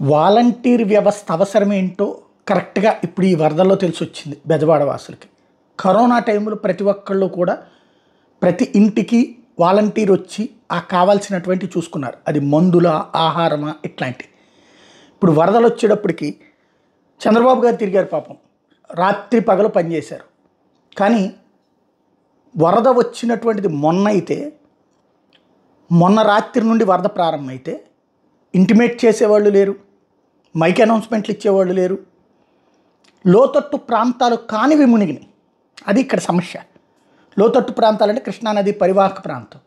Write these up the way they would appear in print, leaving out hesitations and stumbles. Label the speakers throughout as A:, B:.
A: Volunteer వ్యవస్థ అవసరమేంటో కరెక్ట్‌గా ఇప్పుడు ఈ వరదల్లో తెలిసొచ్చింది బెజవాడ వాసులకి. కరోనా టైంలో ప్రతి ఒక్కళ్ళు కూడా ప్రతి ఇంటికి వాలంటీర్ వచ్చి ఆ కావాల్సినటువంటివి చూసుకున్నారు. అది మందులా, ఆహారమా ఇట్లాంటివి. ఇప్పుడు వరదలొచ్చేటప్పటికి చంద్రబాబు గారు తిరిగారు పాపం. రాత్రి పగలు పనిచేశారు. కానీ వరద వచ్చినటువంటిది మొన్న రాత్రి నుండి వరద ప్రారంభమైతే ఇంటిమేట్ చేసేవాళ్ళు లేరు, మైక్ అనౌన్స్మెంట్లు ఇచ్చేవాళ్ళు లేరు. లోతట్టు ప్రాంతాలు కానివి మునిగినాయి. అది ఇక్కడ సమస్య. లోతట్టు ప్రాంతాలంటే కృష్ణానది పరివాహక ప్రాంతం.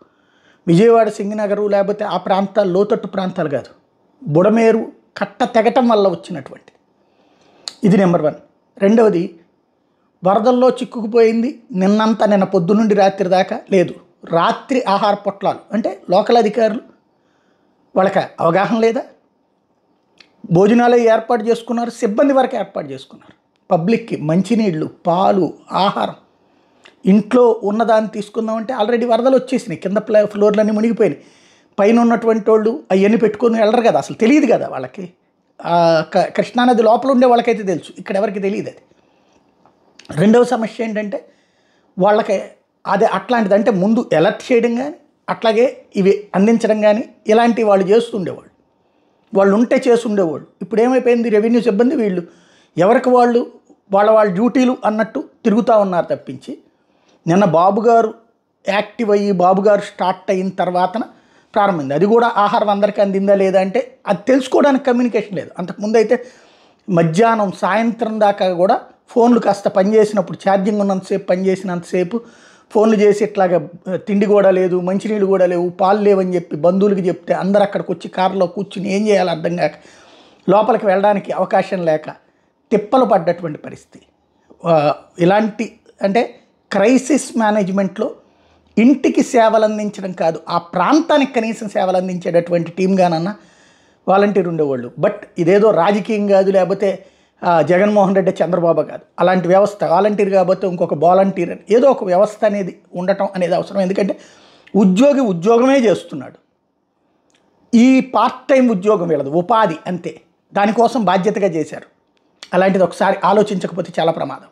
A: విజయవాడ సింగనగరు లేకపోతే ఆ ప్రాంతాలు లోతట్టు ప్రాంతాలు కాదు. బుడమేరు కట్ట తెగటం వల్ల వచ్చినటువంటి ఇది నెంబర్ 1. రెండవది, వరదల్లో చిక్కుకుపోయింది నిన్న పొద్దునుండి రాత్రి దాకా లేదు. రాత్రి ఆహార పొట్లాలు అంటే లోకల్ అధికారులు వాళ్ళకి అవగాహన లేదా? భోజనాలు ఏర్పాటు చేసుకున్నారు, సిబ్బంది వరకు ఏర్పాటు చేసుకున్నారు. పబ్లిక్కి మంచినీళ్ళు, పాలు, ఆహారం ఇంట్లో ఉన్నదాన్ని తీసుకుందామంటే ఆల్రెడీ వరదలు వచ్చేసినాయి. కింద ఫ్లోర్లన్నీ మునిగిపోయినాయి. పైన ఉన్నటువంటి వాళ్ళు అవన్నీ పెట్టుకొని వెళ్ళరు కదా, అసలు తెలియదు కదా వాళ్ళకి. కృష్ణానది లోపల ఉండే వాళ్ళకైతే తెలుసు, ఇక్కడ ఎవరికి తెలియదు అది. రెండవ సమస్య ఏంటంటే వాళ్ళకి అదే అట్లాంటిది అంటే ముందు అలర్ట్ చేయడం కానీ అట్లాగే ఇవి అందించడం కానీ ఇలాంటివి వాళ్ళు చేస్తుండేవాళ్ళు. వాళ్ళు ఉంటే చేస్తుండేవాళ్ళు. ఇప్పుడు ఏమైపోయింది, రెవెన్యూ సిబ్బంది వీళ్ళు ఎవరికి వాళ్ళు వాళ్ళ డ్యూటీలు అన్నట్టు తిరుగుతూ ఉన్నారు తప్పించి, నిన్న బాబుగారు యాక్టివ్ అయ్యి బాబుగారు స్టార్ట్ అయిన తర్వాతన ప్రారంభమైంది. అది కూడా ఆహారం అందరికీ అందిందా లేదా అంటే అది తెలుసుకోవడానికి కమ్యూనికేషన్ లేదు. అంతకుముందు అయితే మధ్యాహ్నం సాయంత్రం దాకా కూడా ఫోన్లు కాస్త పనిచేసినప్పుడు ఛార్జింగ్ ఉన్నంతసేపు పనిచేసినంతసేపు ఫోన్లు చేసి ఇట్లాగా తిండి కూడా లేదు, మంచినీళ్ళు కూడా లేవు, పాలు లేవని చెప్పి బంధువులకి చెప్తే అందరు అక్కడికి వచ్చి కారులో కూర్చుని ఏం చేయాలో అర్థం కాక లోపలికి వెళ్ళడానికి అవకాశం లేక తిప్పలు పడ్డటువంటి పరిస్థితి. ఇలాంటి అంటే క్రైసిస్ మేనేజ్మెంట్లో ఇంటికి సేవలు అందించడం కాదు, ఆ ప్రాంతానికి కనీసం సేవలు అందించేటటువంటి టీమ్గానన్నా వాలంటీర్ ఉండేవాళ్ళు. బట్ ఇదేదో రాజకీయం కాదు, లేకపోతే జగన్మోహన్ రెడ్డి చంద్రబాబు కాదు, అలాంటి వ్యవస్థ వాలంటీర్ కాబట్టి ఇంకొక వాలంటీర్ అని ఏదో ఒక వ్యవస్థ అనేది ఉండటం అనేది అవసరం. ఎందుకంటే ఉద్యోగమే చేస్తున్నాడు. ఈ పార్ట్ టైం ఉద్యోగం వీళ్ళది ఉపాధి అంతే, దానికోసం బాధ్యతగా చేశారు. అలాంటిది ఒకసారి ఆలోచించకపోతే చాలా ప్రమాదం.